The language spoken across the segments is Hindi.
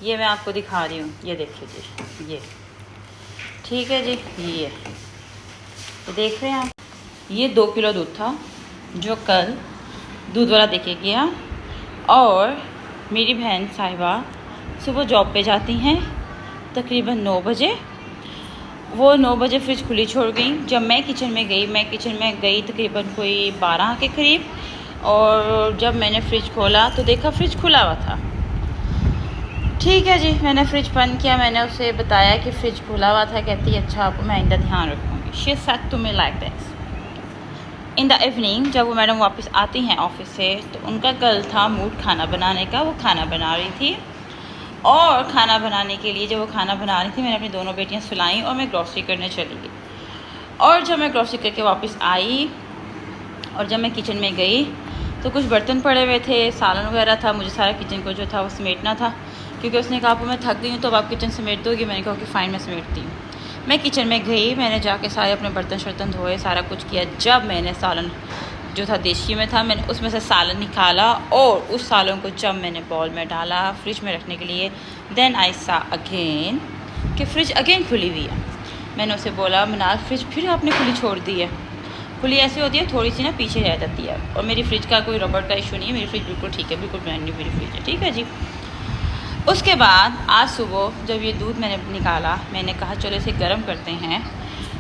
ये मैं आपको दिखा रही हूँ, ये देखिए जी, ये ठीक है जी। ये देख रहे हैं आप, ये 2 किलो दूध था जो कल दूध वाला देके गया। और मेरी बहन साहिबा सुबह जॉब पे जाती हैं तकरीबन 9 बजे। वो 9 बजे फ्रिज खुली छोड़ गई। जब मैं किचन में गई तकरीबन कोई 12 के करीब, और जब मैंने फ्रिज खोला तो देखा फ्रिज खुला हुआ था। ठीक है जी, मैंने फ्रिज बंद किया। मैंने उसे बताया कि फ्रिज खुला हुआ था। कहती है अच्छा, आपको मैं आइंदा ध्यान रखूँगी। She said to me like this. In the evening जब वो मैडम वापस आती हैं ऑफिस से, तो उनका कल था मूड खाना बनाने का। वो खाना बना रही थी, और खाना बनाने के लिए जब वो खाना बना रही थी, मैंने अपनी दोनों बेटियां सुलाईं और मैं ग्रॉसरी करने चली गई। और जब मैं ग्रॉसरी करके वापस आई और जब मैं किचन में गई तो कुछ बर्तन पड़े हुए थे, सालन वगैरह था। मुझे सारा किचन को जो था वो समेटना था, क्योंकि उसने कहा मैं थक गई हूँ तो अब आप किचन समेट दोगी। मैंने कहा कि फ़ाइन, मैं समेटती हूँ। मैं किचन में गई, मैंने जाके सारे अपने बर्तन शर्तन धोए, सारा कुछ किया। जब मैंने सालन जो था देशी में था, मैंने उसमें से सालन निकाला और उस सालन को जब मैंने बॉल में डाला फ्रिज में रखने के लिए, देन आई सा अगेन कि फ़्रिज अगेन खुली हुई है। मैंने उसे बोला मनाल फ्रिज फिर आपने खुली छोड़ दी है। खुली ऐसी होती है थोड़ी सी ना पीछे रह जाती है। और मेरी फ्रिज का कोई रबड़ का इशू नहीं है, मेरी फ्रिज बिल्कुल ठीक है, बिल्कुल ब्रांड न्यू मेरी फ्रिज है। ठीक है जी। उसके बाद आज सुबह जब ये दूध मैंने निकाला, मैंने कहा चलो इसे गर्म करते हैं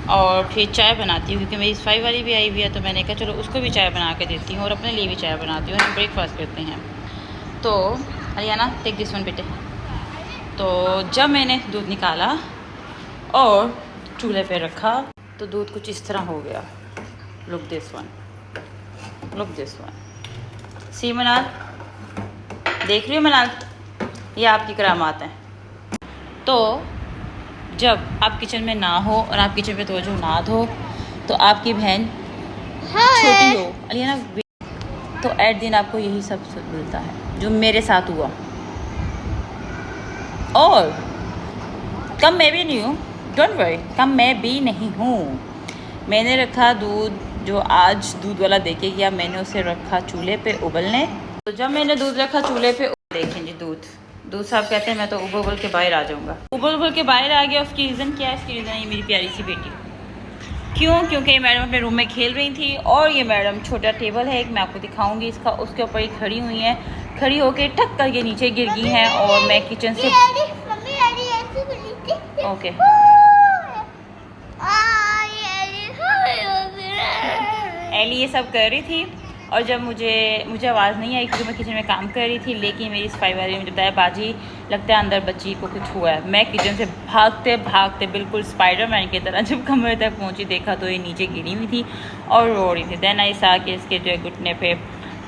और फिर चाय बनाती हूँ, क्योंकि मेरी सफाई वाली भी आई हुई है। तो मैंने कहा चलो उसको भी चाय बना के देती हूँ और अपने लिए भी चाय बनाती हूँ, हम ब्रेकफास्ट करते हैं। तो हरियाणा टेक दिस वन बेटे। तो जब मैंने दूध निकाला और चूल्हे पे रखा तो दूध कुछ इस तरह हो गया। Look this one, look this one. See Manal, देख रही हो मनाल, ये आपकी करामात हैं। तो जब आप किचन में ना हो और आप किचन पे तवज्जो ना दो तो आपकी बहन छोटी हो अलियाना, तो एट दिन आपको यही सब मिलता है जो मेरे साथ हुआ। और कम मैं भी नहीं हूँ, डोंट वरी, कम मैं भी नहीं हूँ। मैंने रखा दूध, जो आज दूध वाला देके गया, मैंने उसे रखा चूल्हे पे उबलने। तो जब मैंने दूध रखा चूल्हे पे, देखें जी दूध साहब कहते हैं मैं तो उबल के बाहर आ जाऊँगा। उबल के बाहर आ गया। उसकी रीज़न क्या है? इसकी रीज़न है ये मेरी प्यारी सी बेटी। क्यों? क्योंकि ये मैडम अपने रूम में खेल रही थी और ये मैडम, छोटा टेबल है एक, मैं आपको दिखाऊंगी इसका, उसके ऊपर ही खड़ी हुई हैं, खड़ी होके ठक करके नीचे गिर गई हैं। और मैं किचन से ओके एली ये सब कर रही थी। और जब मुझे आवाज़ नहीं आई क्योंकि मैं किचन में काम कर रही थी, लेकिन मेरी सफाई वाली ने मुझे बताया बाजी लगता है अंदर बच्ची को कुछ हुआ है। मैं किचन से भागते भागते बिल्कुल स्पाइडरमैन की तरह जब कमरे तक पहुंची, देखा तो ये नीचे गिरी हुई थी और रो रही थी। देन आई सा कि इसके जो घुटने पे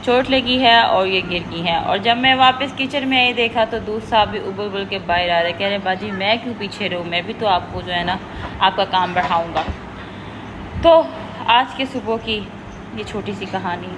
चोट लगी है और ये गिर गई है। और जब मैं वापस किचन में आई देखा तो दूध साहब भी उबल के बाहर आ रहे, कह रहे बाजी मैं क्यों पीछे रहूँ, मैं भी तो आपको जो है ना आपका काम बढ़ाऊँगा। तो आज के सुबह की ये छोटी सी कहानी